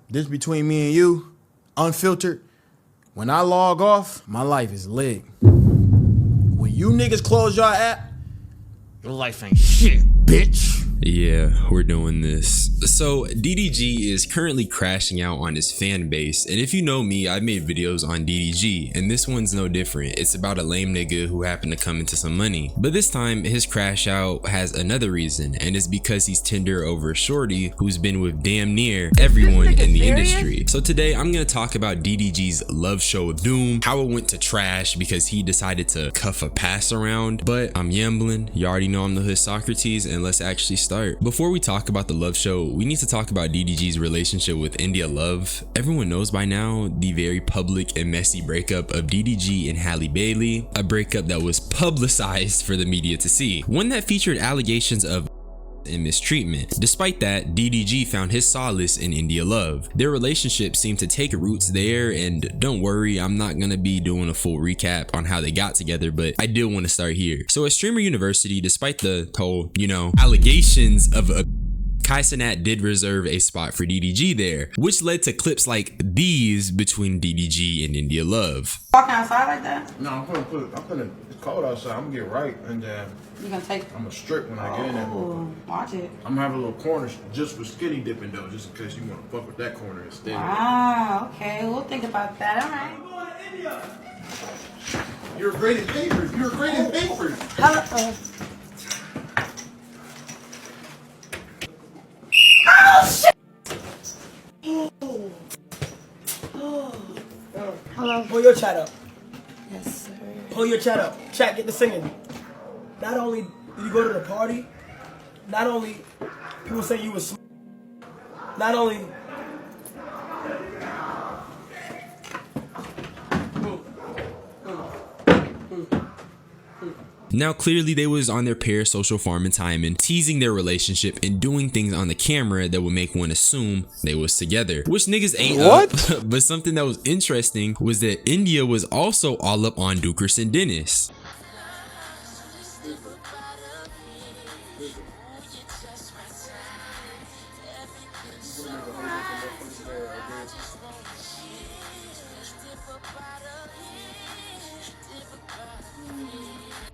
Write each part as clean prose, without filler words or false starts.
This between me and you, unfiltered. When I log off, my life is lit. When you niggas close your app, your life ain't shit, bitch. Yeah, we're doing this. So DDG is currently crashing out on his fan base, and if you know me, I've made videos on DDG, and this one's no different. It's about a lame nigga who happened to come into some money. But this time, his crash out has another reason, and it's because he's tender over a shorty who's been with damn near everyone in the industry. So today, I'm gonna talk about DDG's love show of doom, how it went to trash because he decided to cuff a pass around. But I'm yambling, you already know I'm the hood Socrates, and let's actually start. Before we talk about the love show, we need to talk about DDG's relationship with India Love. Everyone knows by now the very public and messy breakup of DDG and Halle Bailey, a breakup that was publicized for the media to see, one that featured allegations of and mistreatment. Despite that, DDG found his solace in India Love. Their relationship seemed to take roots there, and don't worry, I'm not gonna be doing a full recap on how they got together, but I did want to start here. So at Streamer University, despite the whole, allegations of a Kaisanat did reserve a spot for DDG there, which led to clips like these between DDG and India Love. Walking outside like that? No, I'm gonna, it's cold outside. I'm gonna get right, and you gonna take? I'm gonna strip when I get in there. Watch it. I'm gonna have a little corner just for skinny dipping though, just in case you wanna fuck with that corner instead. Ah, okay. We'll think about that. All right. I'm going to India. You're great at papers. You're great at papers. Hello. Hello. Pull your chat up. Yes, sir. Pull your chat up. Chat, get the singing. Not only did you go to the party, not only people say you was not only Now clearly they was on their parasocial farming time and teasing their relationship and doing things on the camera that would make one assume they was together, which niggas ain't up. But something that was interesting was that India was also all up on Dukers and Dennis.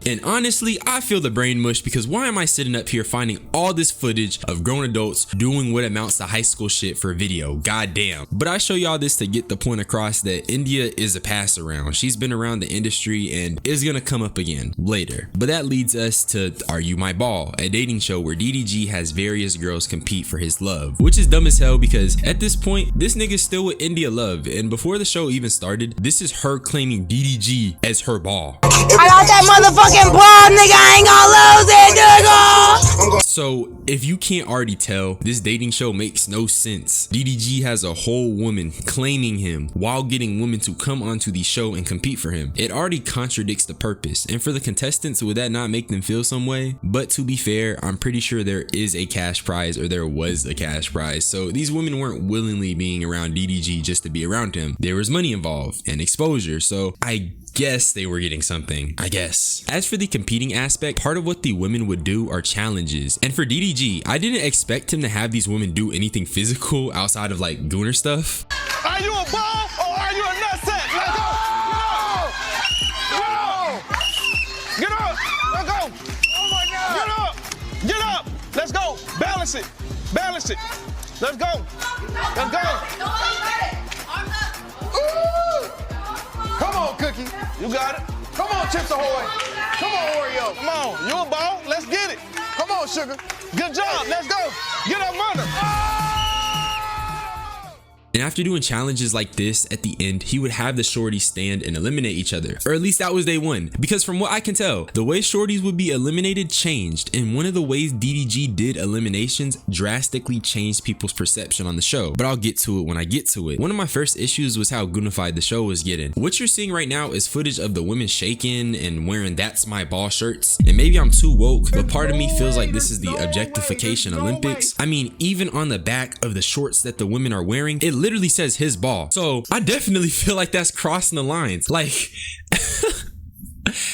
And honestly, I feel the brain mush because why am I sitting up here finding all this footage of grown adults doing what amounts to high school shit for a video? Goddamn. But I show y'all this to get the point across that India is a pass around. She's been around the industry and is gonna come up again later. But that leads us to Are You My Ball, a dating show where DDG has various girls compete for his love, which is dumb as hell because at this point, this nigga's still with India Love, and before the show even started, this is her claiming DDG as her ball. I got that motherfucking ball, nigga. I ain't gonna lose it, nigga. So if you can't already tell, this dating show makes no sense. DDG has a whole woman claiming him while getting women to come onto the show and compete for him. It already contradicts the purpose. And for the contestants, would that not make them feel some way? But to be fair, I'm pretty sure there is a cash prize, or there was a cash prize. So these women weren't willingly being around DDG just to be around him. There was money involved and exposure. So I guess they were getting something, I guess. As for the competing aspect, part of what the women would do are challenges. And for DDG, I didn't expect him to have these women do anything physical outside of like gooner stuff. Are you a ball or are you a nutsack? Let's go! Get up! Let's go! Oh my God! Get up! Get up! Let's go! Balance it! Balance it! Let's go! Let's go! Come on, Cookie. You got it. Come on, Chips Ahoy. Come on, Oreo. Come on. You a ball. Let's get it. Come on, Sugar. Good job. Let's go. Get up under. And after doing challenges like this, at the end, he would have the shorties stand and eliminate each other. Or at least that was day one. Because from what I can tell, the way shorties would be eliminated changed. And one of the ways DDG did eliminations drastically changed people's perception on the show. But I'll get to it when I get to it. One of my first issues was how goonified the show was getting. What you're seeing right now is footage of the women shaking and wearing That's My Ball shirts. And maybe I'm too woke, but part of me feels like this is the objectification Olympics. I mean, even on the back of the shorts that the women are wearing, it literally says his ball. So I definitely feel like that's crossing the lines. Like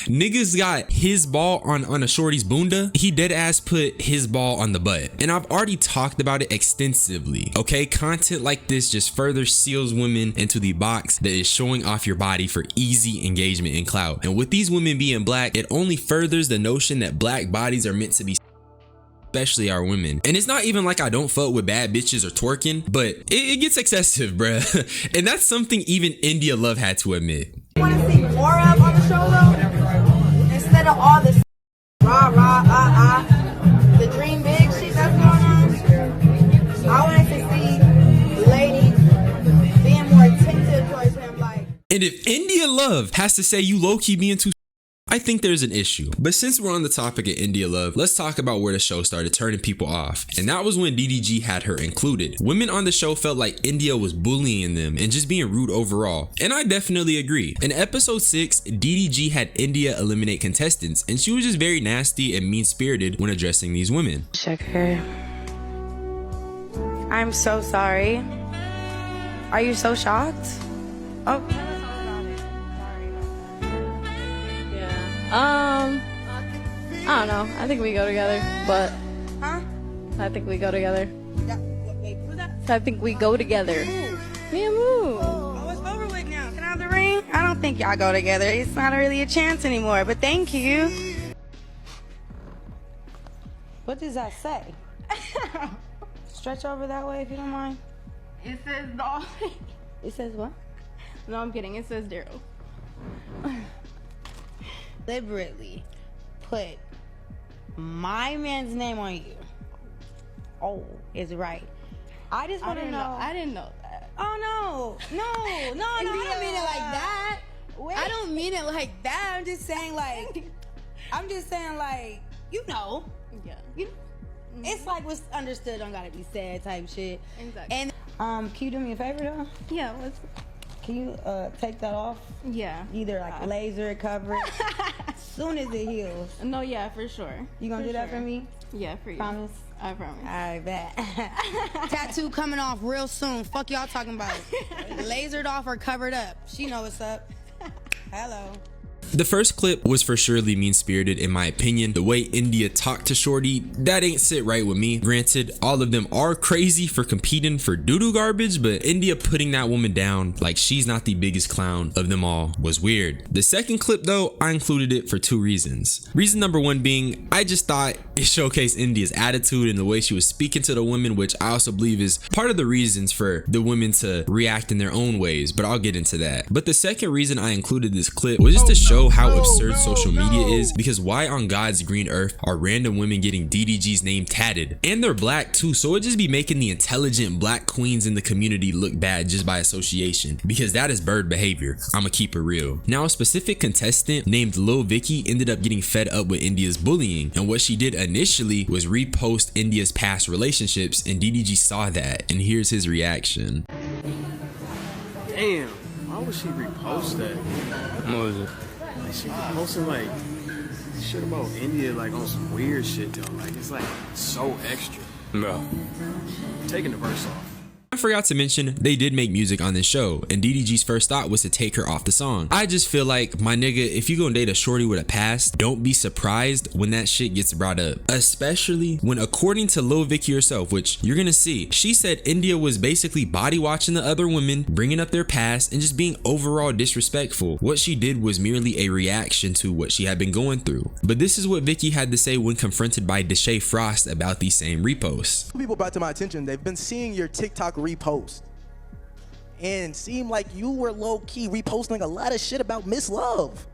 Niggas got his ball on a shorty's bunda. He dead ass put his ball on the butt. And I've already talked about it extensively. Okay, content like this just further seals women into the box that is showing off your body for easy engagement and clout. And with these women being black, it only furthers the notion that black bodies are meant to be, especially our women. And it's not even like I don't fuck with bad bitches or twerking, but it gets excessive, bruh. And that's something even India Love had to admit. Want to see more of on the show though, instead of all this the dream big shit that's going on. I wanted to see ladies being more attentive towards him, like. And if India Love has to say you low-key being too, I think there's an issue. But since we're on the topic of India Love, let's talk about where the show started turning people off. And that was when DDG had her included. Women on the show felt like India was bullying them and just being rude overall. And I definitely agree. In episode 6, DDG had India eliminate contestants, and she was just very nasty and mean-spirited when addressing these women. Sugar, I'm so sorry. Are you so shocked? Oh. I don't know. I think we go together, but I think we go together. I think we go together. Me and Moo. Oh, it's over with now. Can I have the ring? I don't think y'all go together. It's not really a chance anymore, but thank you. What does that say? Stretch over that way if you don't mind. It says no. It says what? No, I'm kidding. It says Daryl. Deliberately put my man's name on you. Oh, is right. I just want to know. I didn't know that. Oh no, I don't mean it like that. Wait. I don't mean it like that. I'm just saying like, you know. Yeah. It's like what's understood don't gotta be said type shit. Exactly. And can you do me a favor though? Yeah. Let's. Can you take that off? Yeah. Either like laser it, cover it. As soon as it heals. No, yeah, for sure. You gonna do that for me? Yeah, for you. Promise? I promise. I bet. Tattoo coming off real soon. Fuck y'all talking about. Lasered off or covered up. She know what's up. Hello. The first clip was for surely mean-spirited in my opinion. The way India talked to Shorty, that ain't sit right with me. Granted, all of them are crazy for competing for doo-doo garbage, but India putting that woman down like she's not the biggest clown of them all was weird. The second clip though, I included it for two reasons. Reason number one being, I just thought it showcased India's attitude and the way she was speaking to the women, which I also believe is part of the reasons for the women to react in their own ways, but I'll get into that. But the second reason I included this clip was just to show how absurd social media is, because why on God's green earth are random women getting DDG's name tatted? And they're black too, so it just be making the intelligent black queens in the community look bad just by association, because that is bird behavior. I'ma keep it real. Now a specific contestant named Lil Vicky ended up getting fed up with India's bullying, and what she did initially was repost India's past relationships, and DDG saw that, and here's his reaction. Damn, why would she repost that? What was it? Like, she posting like shit about India like on some weird shit though. Like it's like so extra. Bro. Taking the verse off. I forgot to mention, they did make music on this show, and DDG's first thought was to take her off the song. I just feel like, my nigga, if you gonna date a shorty with a past, don't be surprised when that shit gets brought up. Especially when, according to Lil Vicky herself, which you're gonna see, she said India was basically body watching the other women, bringing up their past, and just being overall disrespectful. What she did was merely a reaction to what she had been going through. But this is what Vicky had to say when confronted by Deshae Frost about these same reposts. People brought to my attention, they've been seeing your TikTok repost and seemed like you were low-key reposting a lot of shit about Miss Love.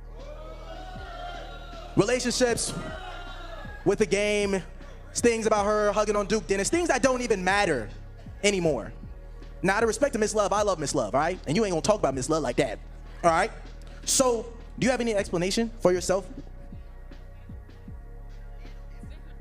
Relationships with the game, things about her hugging on Duke Dennis, things that don't even matter anymore. Now, out of respect to Miss Love, I love Miss Love, all right? And you ain't gonna talk about Miss Love like that, all right? So, do you have any explanation for yourself?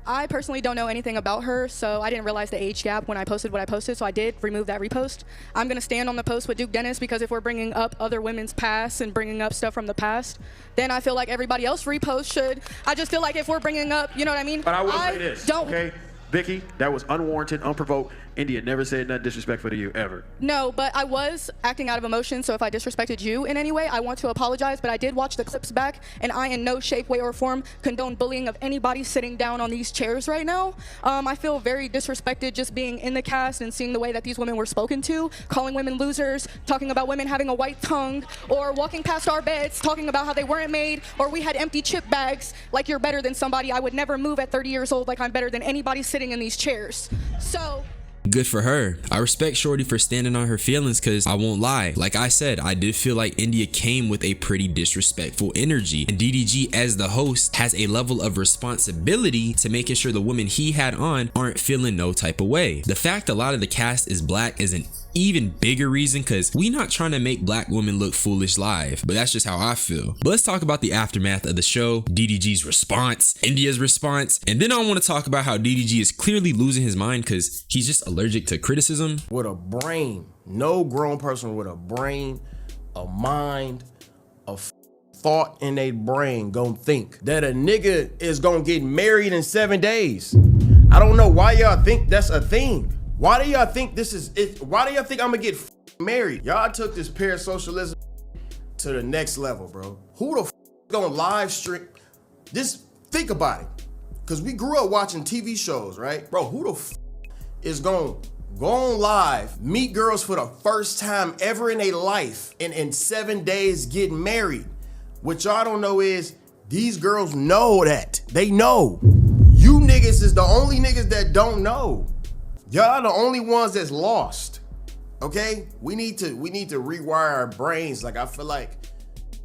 I personally don't know anything about her, so I didn't realize the age gap when I posted what I posted, so I did remove that repost. I'm going to stand on the post with Duke Dennis, because if we're bringing up other women's past and bringing up stuff from the past, then I feel like everybody else repost should. I just feel like if we're bringing up, you know what I mean? But I will say this, okay? Vicky, that was unwarranted, unprovoked. India never said nothing disrespectful to you, ever. No, but I was acting out of emotion, so if I disrespected you in any way, I want to apologize, but I did watch the clips back, and I in no shape, way, or form condone bullying of anybody sitting down on these chairs right now. I feel very disrespected just being in the cast and seeing the way that these women were spoken to, calling women losers, talking about women having a white tongue, or walking past our beds, talking about how they weren't made, or we had empty chip bags, like you're better than somebody. I would never move at 30 years old like I'm better than anybody sitting in these chairs. So good for her. I respect Shorty for standing on her feelings, because I won't lie, like I said, I did feel like India came with a pretty disrespectful energy, and DDG as the host has a level of responsibility to making sure the women he had on aren't feeling no type of way. The fact a lot of the cast is black is an even bigger reason, because we not trying to make black women look foolish live, but that's just how I feel. But let's talk about the aftermath of the show, DDG's response, India's response, and then I want to talk about how DDG is clearly losing his mind because he's just allergic to criticism. With a brain, no grown person with a brain, a mind, a thought in their brain gonna think that a nigga is gonna get married in 7 days. I don't know why y'all think that's a thing. Why do y'all think this is it? Why do y'all think I'm gonna get married? Y'all took this parasocialism to the next level, bro. Who the gonna live stream? Just think about it. Cause we grew up watching TV shows, right? Bro, who the is gonna go on live, meet girls for the first time ever in their life, and in 7 days get married? What y'all don't know is these girls know that. They know. You niggas is the only niggas that don't know. Y'all the only ones that's lost. Okay? We need to rewire our brains. Like, I feel like.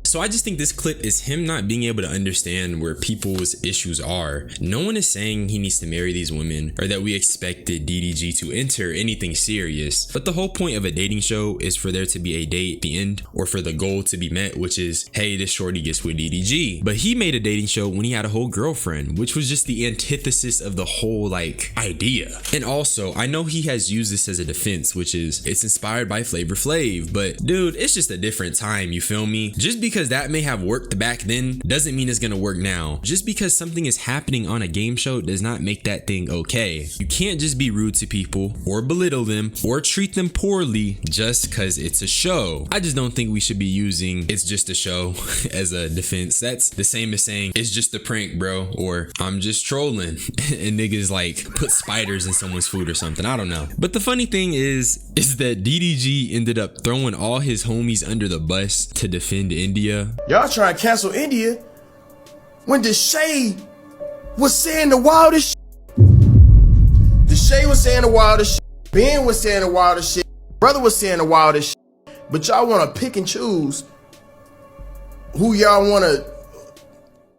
So I just think this clip is him not being able to understand where people's issues are. No one is saying he needs to marry these women or that we expected DDG to enter anything serious. But the whole point of a dating show is for there to be a date at the end, or for the goal to be met, which is, hey, this shorty gets with DDG. But he made a dating show when he had a whole girlfriend, which was just the antithesis of the whole like idea. And also, I know he has used this as a defense, which is it's inspired by Flavor Flav, but dude, it's just a different time, you feel me? Just because that may have worked back then doesn't mean it's gonna work now. Just because something is happening on a game show does not make that thing okay. You can't just be rude to people or belittle them or treat them poorly just because it's a show. I just don't think we should be using "it's just a show" as a defense. That's the same as saying "it's just a prank, bro," or "I'm just trolling," and niggas like put spiders in someone's food or something. I don't know. But the funny thing is that DDG ended up throwing all his homies under the bus to defend India. Y'all trying to cancel India when Deshae was saying the wildest shit. Deshae was saying the wildest shit. Ben was saying the wildest shit. Brother was saying the wildest shit. But y'all want to pick and choose who y'all want to.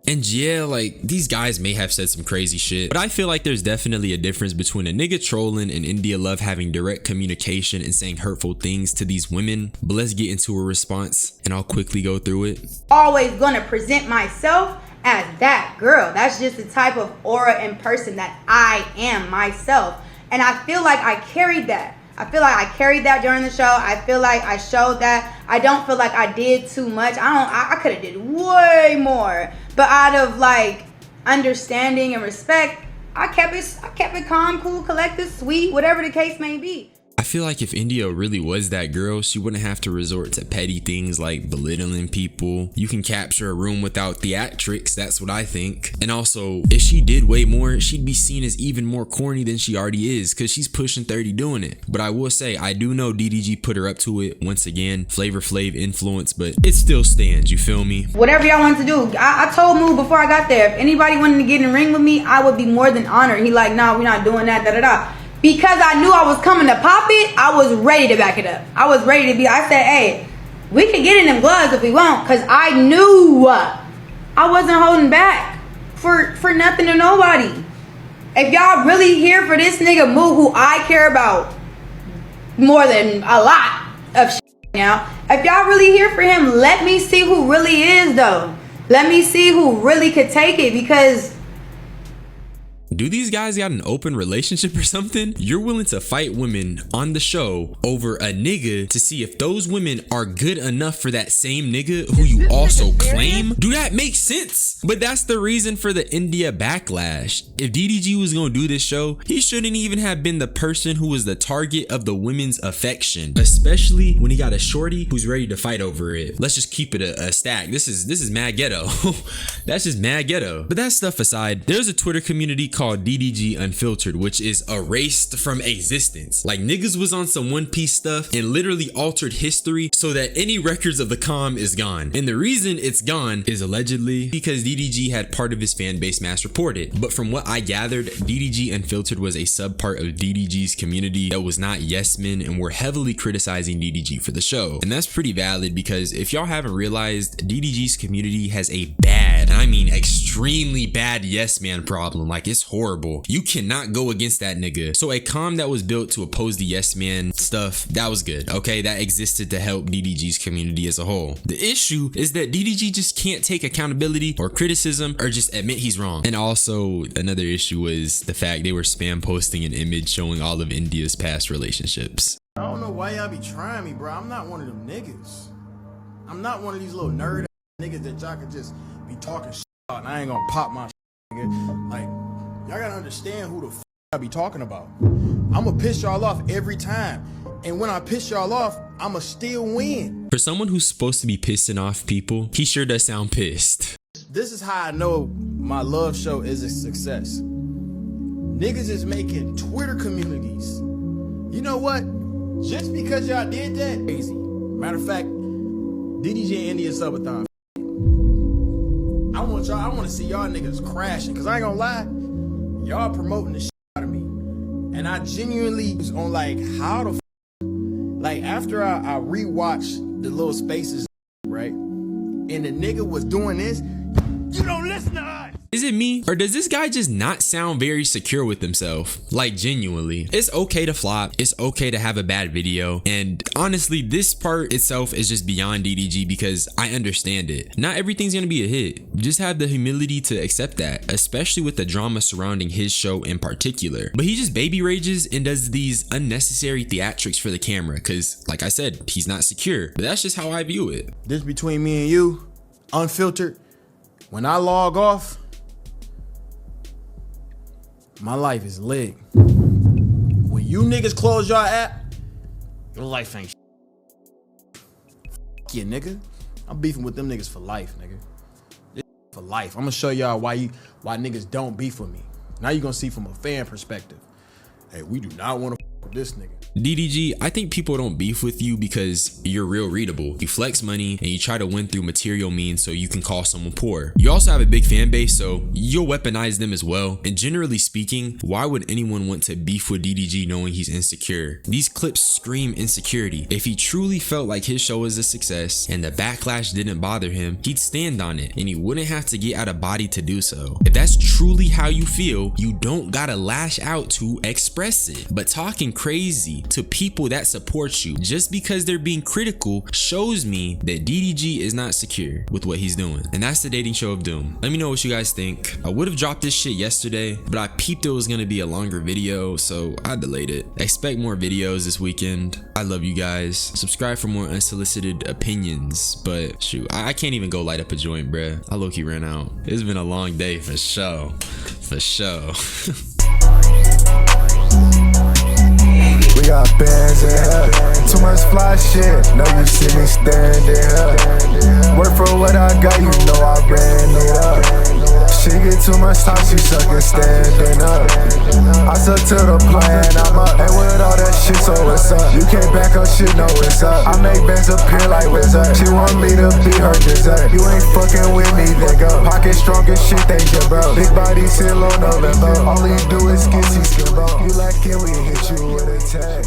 And yeah, like, these guys may have said some crazy shit, but I feel like there's definitely a difference between a nigga trolling and India Love having direct communication and saying hurtful things to these women. But let's get into a response and I'll quickly go through it. Always gonna present myself as that girl. That's just the type of aura and person that I am myself. And I feel like I carried that. I feel like I carried that during the show. I feel like I showed that. I don't feel like I did too much. I could have did way more. But out of like understanding and respect, I kept it calm, cool, collected, sweet, whatever the case may be. I feel like if India really was that girl, she wouldn't have to resort to petty things like belittling people. You can capture a room without theatrics, that's what I think. And also, if she did way more, she'd be seen as even more corny than she already is, because she's pushing 30 doing it. But I will say, I do know DDG put her up to it. Once again, Flavor Flav influence, but it still stands, you feel me? Whatever y'all want to do. I told Moo before I got there, if anybody wanted to get in the ring with me, I would be more than honored. He like, nah, we're not doing that, da-da-da. Because I knew I was coming to pop it, I was ready to back it up. I was ready to be, I said, hey, we can get in them gloves if we want. Because I knew I wasn't holding back for nothing or nobody. If y'all really here for this nigga Moo, who I care about more than a lot of shit now. If y'all really here for him, let me see who really is though. Let me see who really could take it, because do these guys got an open relationship or something? You're willing to fight women on the show over a nigga to see if those women are good enough for that same nigga who you also claim? Do that make sense? But that's the reason for the India backlash. If DDG was gonna do this show, he shouldn't even have been the person who was the target of the women's affection, especially when he got a shorty who's ready to fight over it. Let's just keep it a stack. This is mad ghetto. That's just mad ghetto. But that stuff aside, there's a Twitter community called DDG Unfiltered, which is erased from existence. Like, niggas was on some One Piece stuff and literally altered history so that any records of the calm is gone. And the reason it's gone is allegedly because DDG had part of his fan base mass reported. But from what I gathered, DDG Unfiltered was a subpart of DDG's community that was not yes men and were heavily criticizing DDG for the show. And that's pretty valid because if y'all haven't realized, DDG's community has a bad, I mean extremely bad yes man problem. Like, it's horrible. You cannot go against that nigga. So a calm that was built to oppose the yes man stuff, that was good. Okay, that existed to help DDG's community as a whole. The issue is that DDG just can't take accountability or criticism or just admit he's wrong. And also another issue was the fact they were spam posting an image showing all of India's past relationships. I don't know why y'all be trying me, bro. I'm not one of them niggas. I'm not one of these little nerd niggas that y'all could just be talking shit about and I ain't gonna pop my shit, nigga. Like, y'all gotta understand who the f I be talking about. I'ma piss y'all off every time. And when I piss y'all off, I'ma still win. For someone who's supposed to be pissing off people, he sure does sound pissed. This is how I know my love show is a success. Niggas is making Twitter communities. You know what? Just because y'all did that, crazy. Matter of fact, DDG India Subathon. I want to see y'all niggas crashing, cause I ain't gonna lie, y'all promoting the shit out of me, and I genuinely was on like how the like after I rewatched the little spaces, right, and the nigga was doing this. You don't listen to us. Is it me, or does this guy just not sound very secure with himself? Like, genuinely. It's okay to flop, it's okay to have a bad video, and honestly, this part itself is just beyond DDG because I understand it. Not everything's gonna be a hit. Just have the humility to accept that, especially with the drama surrounding his show in particular. But he just baby rages and does these unnecessary theatrics for the camera because, like I said, he's not secure. But that's just how I view it. This between me and you, unfiltered. When I log off, my life is lit. When you niggas close your app, your life ain't yeah, nigga. I'm beefing with them niggas for life, nigga. This for life. I'm gonna show y'all why niggas don't beef with me. Now you gonna see from a fan perspective. Hey, we do not want to with this nigga. DDG, I think people don't beef with you because you're real readable. You flex money and you try to win through material means so you can call someone poor. You also have a big fan base, so you'll weaponize them as well. And generally speaking, why would anyone want to beef with DDG knowing he's insecure? These clips scream insecurity. If he truly felt like his show was a success and the backlash didn't bother him, he'd stand on it and he wouldn't have to get out of body to do so. If that's truly how you feel, you don't gotta lash out to express it. But talking crazy to people that support you just because they're being critical shows me that DDG is not secure with what he's doing. And that's the dating show of doom. Let me know what you guys think. I would have dropped this shit yesterday, but I peeped it was gonna be a longer video, so I delayed it. Expect more videos this weekend. I love you guys. Subscribe for more unsolicited opinions, but shoot, I can't even go light up a joint, bruh. I low-key ran out. It's been a long day for sure. For sure. We got bands in here, too much fly shit. Know you see me standing here. Work for what I got, you know I ran it up. She get too much time, she suckin' standing up. I stuck to the plan, I'm up. And with all that shit, so what's up? You can't back up shit, no it's up. I make bands appear like wizard. She want me to be her dessert. You ain't fucking with me, nigga. Pocket strong as shit, thank you, bro. Big body, still on November. All you do is kiss, you skin, bro. You like it, we hit you with a tag.